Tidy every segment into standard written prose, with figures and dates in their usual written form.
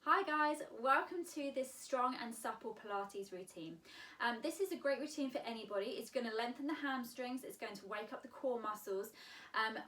Hi guys, welcome to this strong and supple Pilates routine. This is a great routine for anybody. It's going to lengthen the hamstrings, it's going to wake up the core muscles.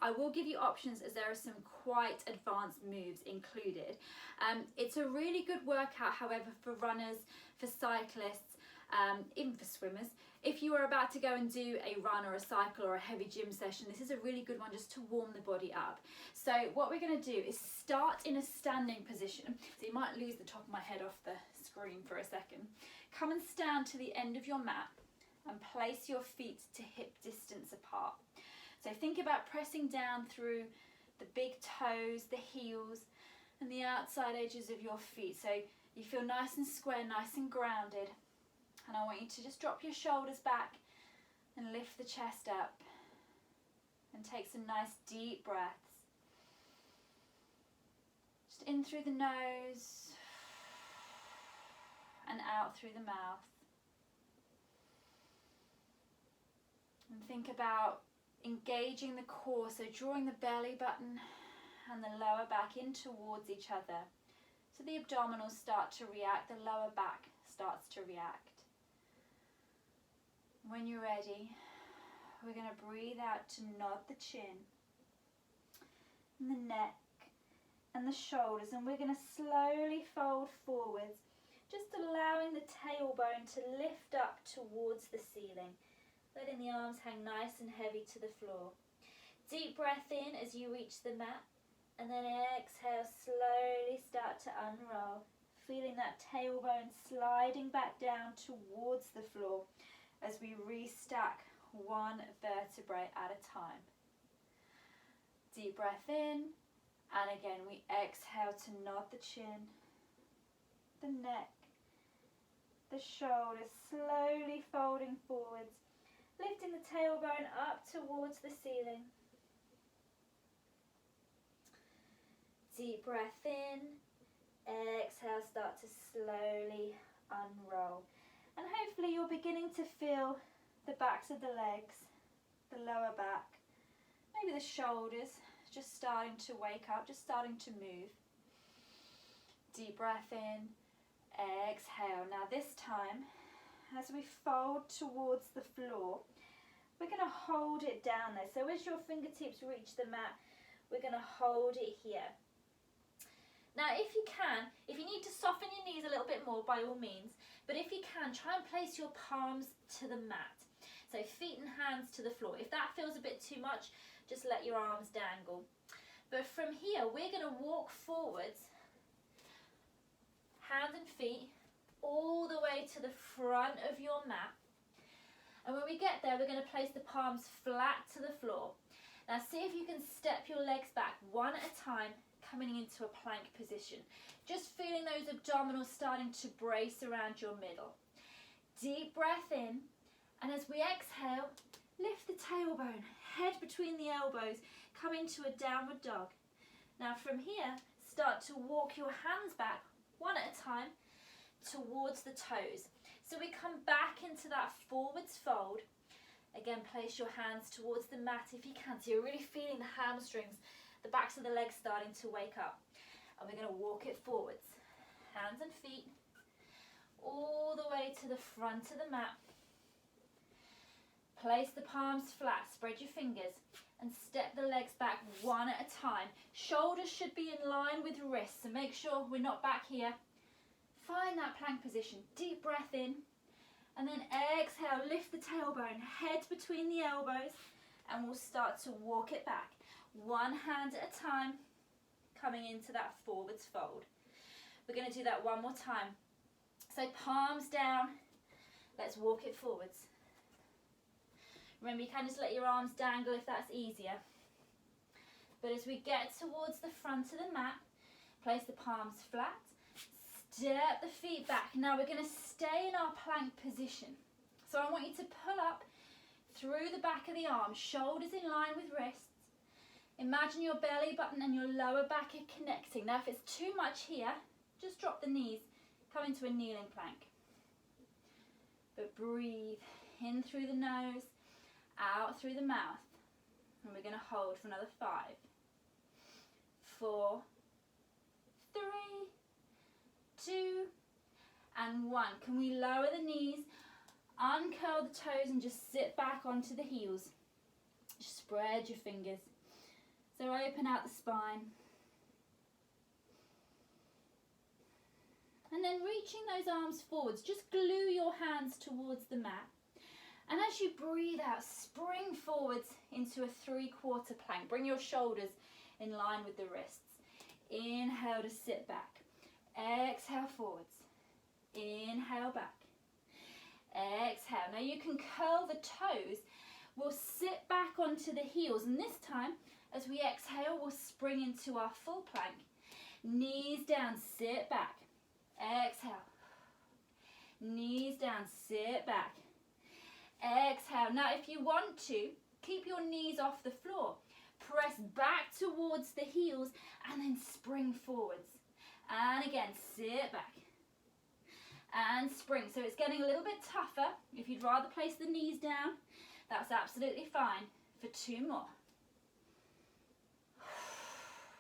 I will give you options as there are some quite advanced moves included. It's a really good workout, however, for runners, for cyclists, even for swimmers. If you are about to go and do a run or a cycle or a heavy gym session, this is a really good one just to warm the body up. So what we're going to do is start in a standing position. So you might lose the top of my head off the screen for a second. Come and stand to the end of your mat and place your feet to hip distance apart. So think about pressing down through the big toes, the heels and the outside edges of your feet. So you feel nice and square, nice and grounded. And I want you to just drop your shoulders back and lift the chest up and take some nice deep breaths. Just in through the nose and out through the mouth. And think about engaging the core, so drawing the belly button and the lower back in towards each other. So the abdominals start to react, the lower back starts to react. When you're ready, we're going to breathe out to nod the chin and the neck and the shoulders, and we're going to slowly fold forwards, just allowing the tailbone to lift up towards the ceiling, letting the arms hang nice and heavy to the floor. Deep breath in as you reach the mat, and then exhale, slowly start to unroll, feeling that tailbone sliding back down towards the floor as we restack one vertebrae at a time. Deep breath in, and again we exhale to nod the chin, the neck, the shoulders, slowly folding forwards, lifting the tailbone up towards the ceiling. Deep breath in, exhale, start to slowly unroll. And hopefully you're beginning to feel the backs of the legs, the lower back, maybe the shoulders just starting to wake up, just starting to move. Deep breath in, exhale. Now this time, as we fold towards the floor, we're going to hold it down there. So as your fingertips reach the mat, we're going to hold it here. Now if you can, if you need to soften your knees a little bit more, by all means, but if you can, try and place your palms to the mat. So feet and hands to the floor. If that feels a bit too much, just let your arms dangle. But from here, we're going to walk forwards, hands and feet, all the way to the front of your mat. And when we get there, we're going to place the palms flat to the floor. Now see if you can step your legs back one at a time, coming into a plank position. Just feeling those abdominals starting to brace around your middle. Deep breath in, and as we exhale, lift the tailbone, head between the elbows, come into a downward dog. Now from here, start to walk your hands back one at a time towards the toes. So we come back into that forwards fold. Again, place your hands towards the mat if you can. So you're really feeling the hamstrings, the backs of the legs starting to wake up. And we're going to walk it forwards. Hands and feet all the way to the front of the mat. Place the palms flat, spread your fingers and step the legs back one at a time. Shoulders should be in line with wrists, so make sure we're not back here. Find that plank position. Deep breath in, and then exhale, lift the tailbone, head between the elbows, and we'll start to walk it back. One hand at a time, coming into that forwards fold. We're going to do that one more time. So palms down, let's walk it forwards. Remember, you can just let your arms dangle if that's easier. But as we get towards the front of the mat, place the palms flat, step the feet back. Now we're going to stay in our plank position. So I want you to pull up through the back of the arms, shoulders in line with wrists. Imagine your belly button and your lower back are connecting. Now if it's too much here, just drop the knees, come into a kneeling plank. But breathe in through the nose, out through the mouth. And we're going to hold for another 5, 4, 3, and 1. Can we lower the knees, uncurl the toes and just sit back onto the heels? Just spread your fingers. So open out the spine. And then reaching those arms forwards, just glue your hands towards the mat. And as you breathe out, spring forwards into a 3/4 plank. Bring your shoulders in line with the wrists. Inhale to sit back. Exhale forwards. Inhale back. Exhale. Now you can curl the toes. We'll sit back onto the heels, and this time, as we exhale, we'll spring into our full plank. Knees down, sit back. Exhale. Knees down, sit back. Exhale. Now if you want to, keep your knees off the floor. Press back towards the heels and then spring forwards. And again, sit back. And spring. So it's getting a little bit tougher. If you'd rather place the knees down, that's absolutely fine. For 2 more.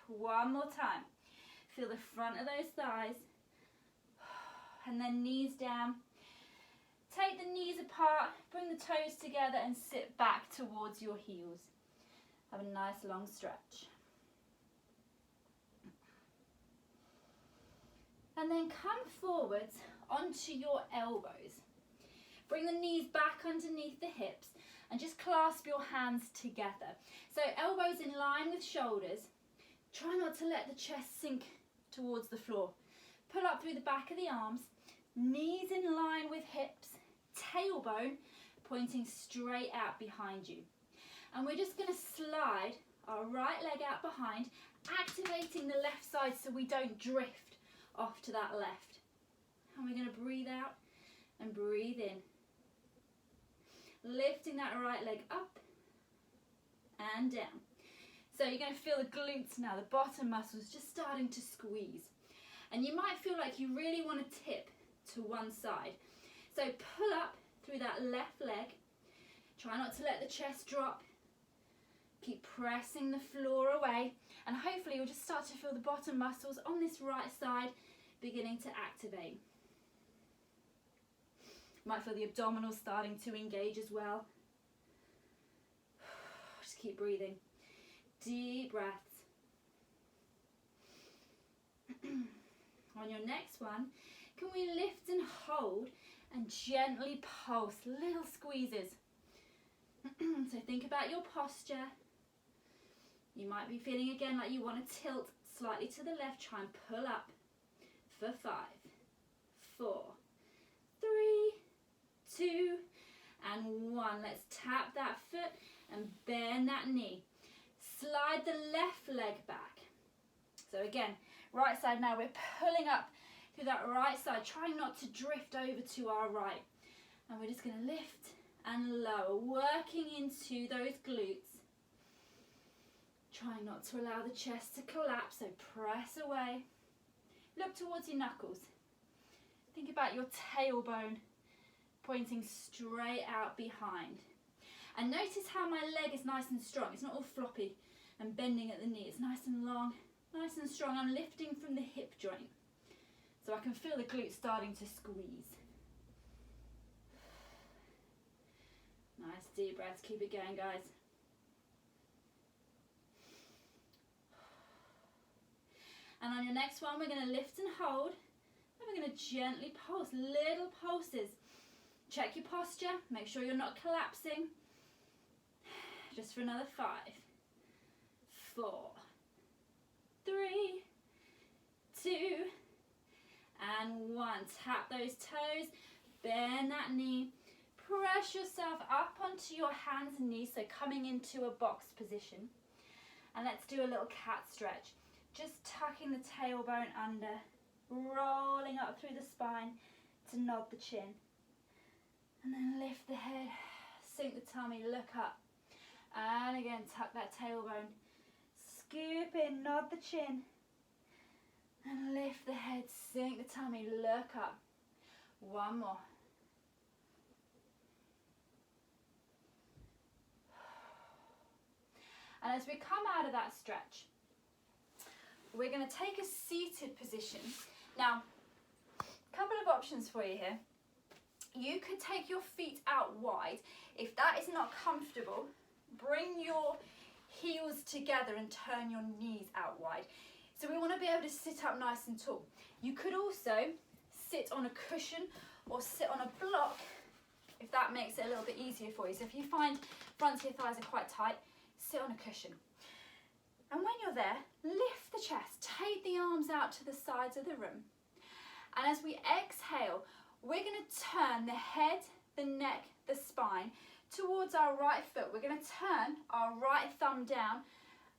1 more time. Feel the front of those thighs. And then knees down. Take the knees apart, bring the toes together and sit back towards your heels. Have a nice long stretch. And then come forwards onto your elbows. Bring the knees back underneath the hips and just clasp your hands together. So elbows in line with shoulders. Try not to let the chest sink towards the floor. Pull up through the back of the arms. Knees in line with hips. Tailbone pointing straight out behind you. And we're just going to slide our right leg out behind, activating the left side so we don't drift off to that left. And we're going to breathe out and breathe in. Lifting that right leg up and down. So you're going to feel the glutes now, the bottom muscles just starting to squeeze. And you might feel like you really want to tip to one side. So pull up through that left leg. Try not to let the chest drop. Keep pressing the floor away. And hopefully you'll just start to feel the bottom muscles on this right side beginning to activate. You might feel the abdominals starting to engage as well. Just keep breathing. Deep breaths. On your next one, can we lift and hold and gently pulse, little squeezes. So think about your posture. You might be feeling again like you want to tilt slightly to the left. Try and pull up for 5, 4, 3, 2, and 1. Let's tap that foot and bend that knee. Slide the left leg back. So again, right side now, we're pulling up through that right side, trying not to drift over to our right. And we're just going to lift and lower, working into those glutes. Trying not to allow the chest to collapse, so press away. Look towards your knuckles. Think about your tailbone pointing straight out behind. And notice how my leg is nice and strong. It's not all floppy and bending at the knee. It's nice and long, nice and strong. I'm lifting from the hip joint. So I can feel the glutes starting to squeeze. Nice deep breaths. Keep it going, guys. And on your next one, we're going to lift and hold. And we're going to gently pulse, little pulses. Check your posture. Make sure you're not collapsing. Just for another 5, 4, 3, 2, and 1. Tap those toes, bend that knee, press yourself up onto your hands and knees, so coming into a box position. And let's do a little cat stretch. Just tucking the tailbone under, rolling up through the spine to nod the chin. And then lift the head, sink the tummy, look up. And again, tuck that tailbone, scoop in, nod the chin. And lift the head, sink the tummy, look up. 1 more. And as we come out of that stretch, we're going to take a seated position. Now, a couple of options options for you here. You could take your feet out wide. If that is not comfortable, bring your heels together and turn your knees out wide. So we want to be able to sit up nice and tall. You could also sit on a cushion or sit on a block if that makes it a little bit easier for you. So if you find front of your thighs are quite tight, sit on a cushion. And when you're there, lift the chest, take the arms out to the sides of the room. And as we exhale, we're going to turn the head, the neck, the spine towards our right foot. We're going to turn our right thumb down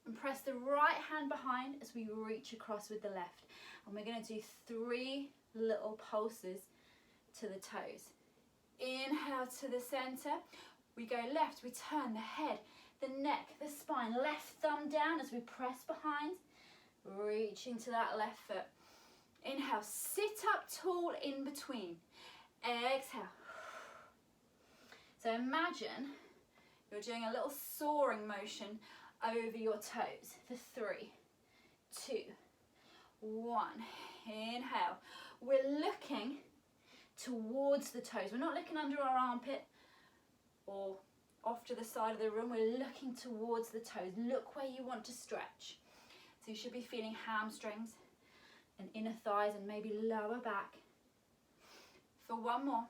and press the right hand behind as we reach across with the left. And we're going to do 3 little pulses to the toes. Inhale to the center. We go left, we turn the head, the neck, the spine, left thumb down as we press behind, reaching to that left foot. Inhale, sit up tall in between. Exhale. So imagine you're doing a little soaring motion over your toes for 3, 2, 1. Inhale. We're looking towards the toes. We're not looking under our armpit or off to the side of the room. We're looking towards the toes. Look where you want to stretch. So you should be feeling hamstrings and inner thighs and maybe lower back. For 1 more.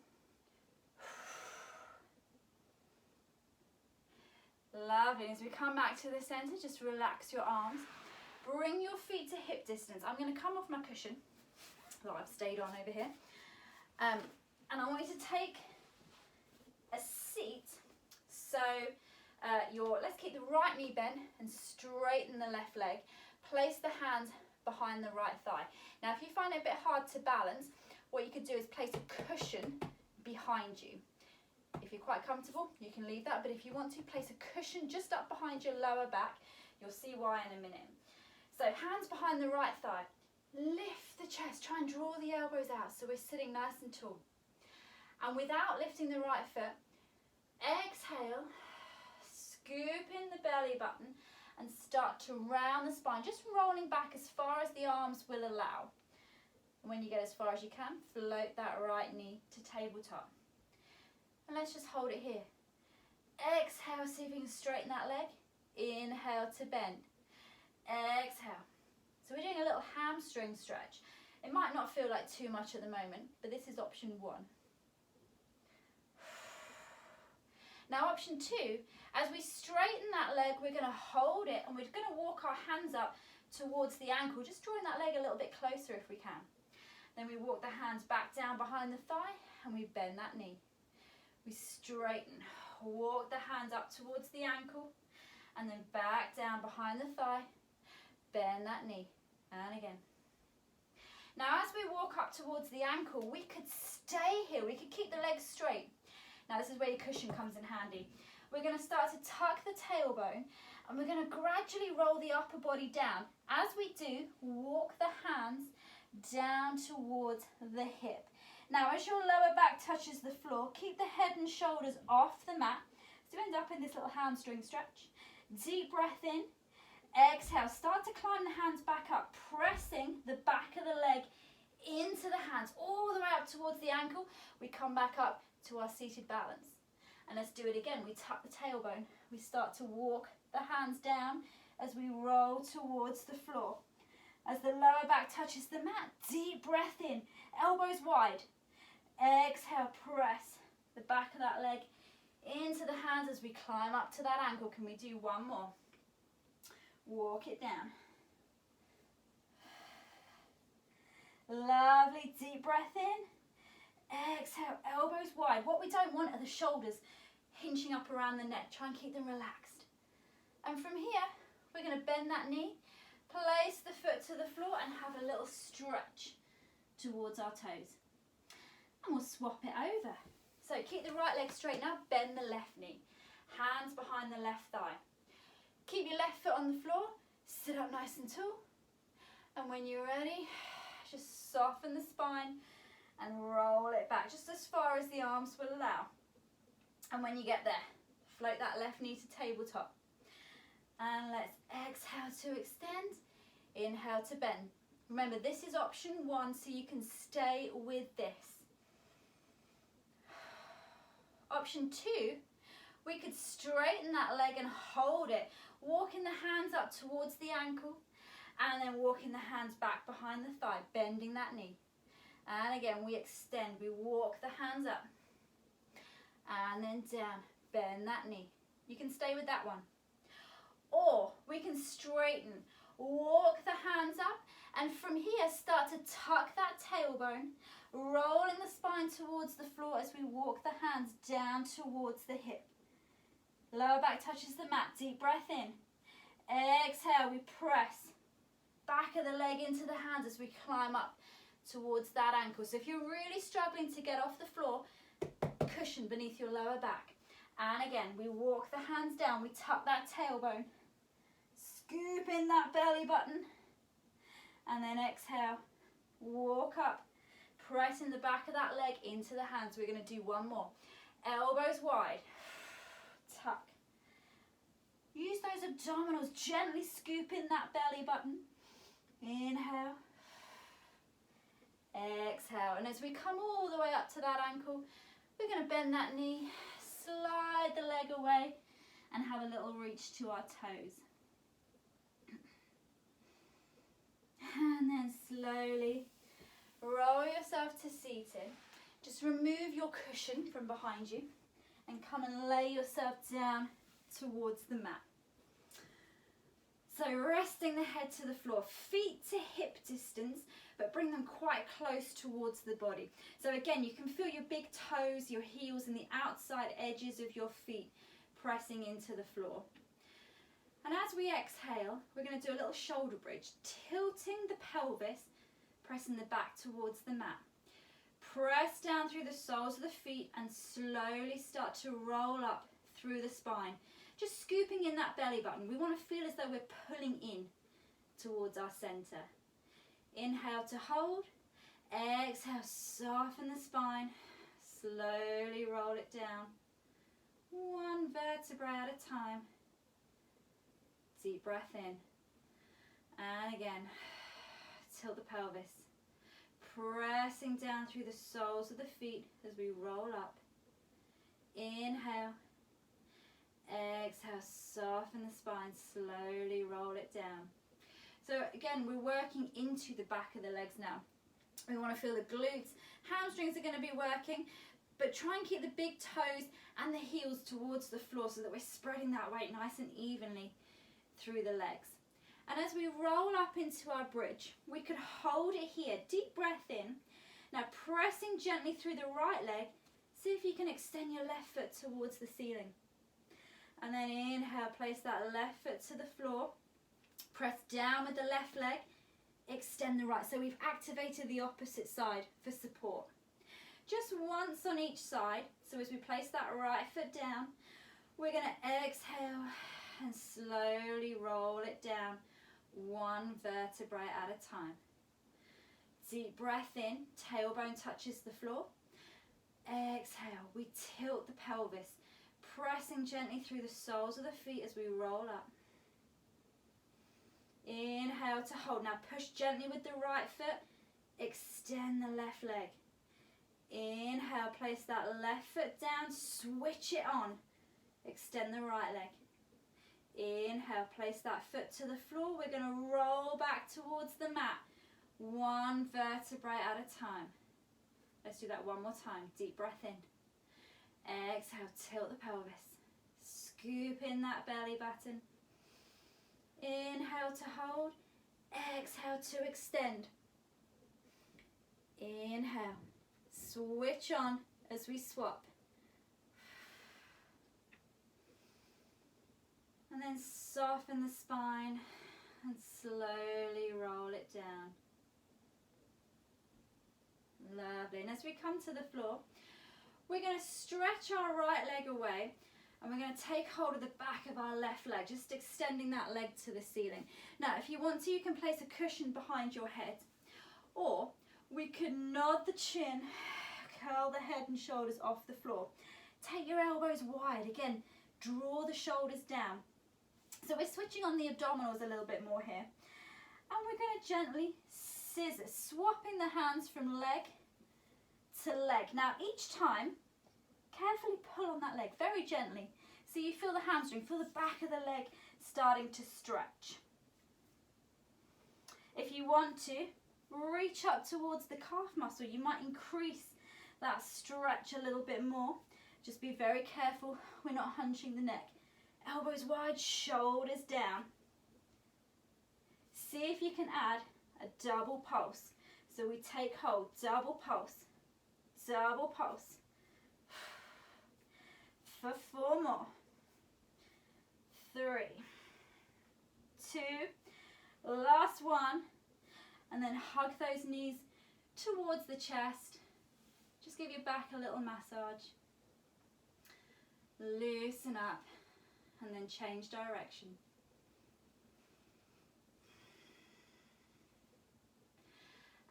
Lovely. As we come back to the center, just relax your arms. Bring your feet to hip distance. I'm going to come off my cushion that I've stayed on over here. And I want you to take a seat. So let's keep the right knee bent and straighten the left leg. Place the hands behind the right thigh. Now, if you find it a bit hard to balance, what you could do is place a cushion behind you. If you're quite comfortable, you can leave that. But if you want to, place a cushion just up behind your lower back. You'll see why in a minute. So hands behind the right thigh. Lift the chest. Try and draw the elbows out so we're sitting nice and tall. And without lifting the right foot, exhale, scoop in the belly button and start to round the spine, just rolling back as far as the arms will allow. And when you get as far as you can, float that right knee to tabletop. And let's just hold it here. Exhale, see if you can straighten that leg. Inhale to bend. Exhale. So we're doing a little hamstring stretch. It might not feel like too much at the moment, but this is option 1. Now option 2, as we straighten that leg, we're going to hold it and we're going to walk our hands up towards the ankle, just drawing that leg a little bit closer if we can. Then we walk the hands back down behind the thigh and we bend that knee. We straighten, walk the hands up towards the ankle and then back down behind the thigh, bend that knee, and again. Now as we walk up towards the ankle, we could stay here, we could keep the legs straight. Now this is where your cushion comes in handy. We're going to start to tuck the tailbone and we're going to gradually roll the upper body down. As we do, walk the hands down towards the hip. Now as your lower back touches the floor, keep the head and shoulders off the mat. So you end up in this little hamstring stretch. Deep breath in. Exhale. Start to climb the hands back up, pressing the back of the leg into the hands, all the way up towards the ankle. We come back up to our seated balance. And let's do it again. We tuck the tailbone. We start to walk the hands down as we roll towards the floor. As the lower back touches the mat, deep breath in, elbows wide. Exhale, press the back of that leg into the hands as we climb up to that ankle. Can we do 1 more? Walk it down. Lovely, deep breath in. Exhale, elbows wide. What we don't want are the shoulders hinching up around the neck. Try and keep them relaxed. And from here, we're going to bend that knee, place the foot to the floor and have a little stretch towards our toes. And we'll swap it over. So keep the right leg straight now, bend the left knee. Hands behind the left thigh. Keep your left foot on the floor, sit up nice and tall. And when you're ready, just soften the spine and roll it back just as far as the arms will allow. And when you get there, float that left knee to tabletop. And let's exhale to extend, inhale to bend. Remember, this is option 1, so you can stay with this. Option 2, we could straighten that leg and hold it, walking the hands up towards the ankle, and then walking the hands back behind the thigh, bending that knee. And again, we extend, we walk the hands up, and then down, bend that knee. You can stay with that one. Or we can straighten, walk the hands up, and from here start to tuck that tailbone, rolling the spine towards the floor as we walk the hands down towards the hip. Lower back touches the mat, deep breath in. Exhale, we press back of the leg into the hands as we climb up towards that ankle. So if you're really struggling to get off the floor, cushion beneath your lower back. And again, we walk the hands down, we tuck that tailbone, scoop in that belly button, and then exhale, walk up, pressing the back of that leg into the hands. We're going to do one more. Elbows wide, tuck. Use those abdominals, gently scoop in that belly button. Inhale, exhale. And as we come all the way up to that ankle, we're going to bend that knee, slide the leg away, and have a little reach to our toes. And then slowly roll yourself to seated. Just remove your cushion from behind you and come and lay yourself down towards the mat. So resting the head to the floor, feet to hip distance, but bring them quite close towards the body. So again, you can feel your big toes, your heels, and the outside edges of your feet pressing into the floor. And as we exhale, we're going to do a little shoulder bridge, tilting the pelvis, pressing the back towards the mat. Press down through the soles of the feet and slowly start to roll up through the spine. Just scooping in that belly button. We want to feel as though we're pulling in towards our center. Inhale to hold. Exhale, soften the spine. Slowly roll it down. One vertebrae at a time. Deep breath in. And again, tilt the pelvis. Pressing down through the soles of the feet as we roll up. Inhale. Exhale, soften the spine, slowly roll it down. So again, we're working into the back of the legs now. We want to feel the glutes, hamstrings are going to be working, but try and keep the big toes and the heels towards the floor so that we're spreading that weight nice and evenly through the legs. And as we roll up into our bridge, we could hold it here, deep breath in. Now pressing gently through the right leg, see if you can extend your left foot towards the ceiling. And then inhale, place that left foot to the floor. Press down with the left leg. Extend the right. So we've activated the opposite side for support. Just once on each side. So as we place that right foot down, we're going to exhale and slowly roll it down, one vertebrae at a time. Deep breath in, tailbone touches the floor. Exhale, we tilt the pelvis. Pressing gently through the soles of the feet as we roll up. Inhale to hold. Now push gently with the right foot. Extend the left leg. Inhale, place that left foot down. Switch it on. Extend the right leg. Inhale, place that foot to the floor. We're going to roll back towards the mat. One vertebrae at a time. Let's do that one more time. Deep breath in. Exhale, tilt the pelvis. Scoop in that belly button. Inhale to hold. Exhale to extend. Inhale. Switch on as we swap. And then soften the spine and slowly roll it down. Lovely. And as we come to the floor, we're going to stretch our right leg away and we're going to take hold of the back of our left leg, just extending that leg to the ceiling. Now, if you want to, you can place a cushion behind your head, or we can nod the chin, curl the head and shoulders off the floor. Take your elbows wide. Again, draw the shoulders down. So we're switching on the abdominals a little bit more here. And we're going to gently scissors, swapping the hands from leg to leg. Now each time carefully pull on that leg very gently. So you feel the hamstring, feel the back of the leg starting to stretch. If you want to, reach up towards the calf muscle. You might increase that stretch a little bit more. Just be very careful we're not hunching the neck. Elbows wide, shoulders down. See if you can add a double pulse. So we take hold, double pulse, double pulse. For 4 more. 3, 2, last one. And then hug those knees towards the chest. Just give your back a little massage. Loosen up and then change direction.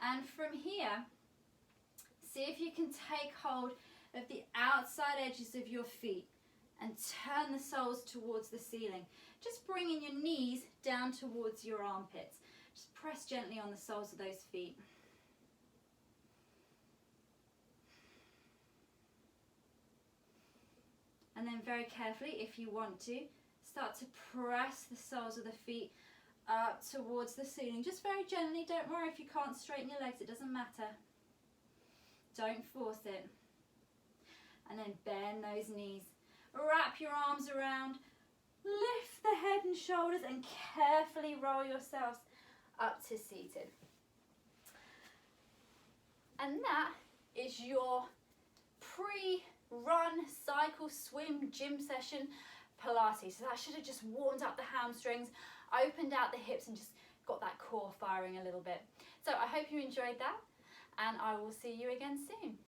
And from here, see if you can take hold of the outside edges of your feet and turn the soles towards the ceiling. Just bringing your knees down towards your armpits. Just press gently on the soles of those feet. And then very carefully, if you want to, start to press the soles of the feet up towards the ceiling. Just very gently. Don't worry if you can't straighten your legs. It doesn't matter. Don't force it. And then bend those knees. Wrap your arms around. Lift the head and shoulders and carefully roll yourselves up to seated. And that is your pre-run, cycle, swim, gym session Pilates. So that should have just warmed up the hamstrings, opened out the hips and just got that core firing a little bit. So I hope you enjoyed that and I will see you again soon.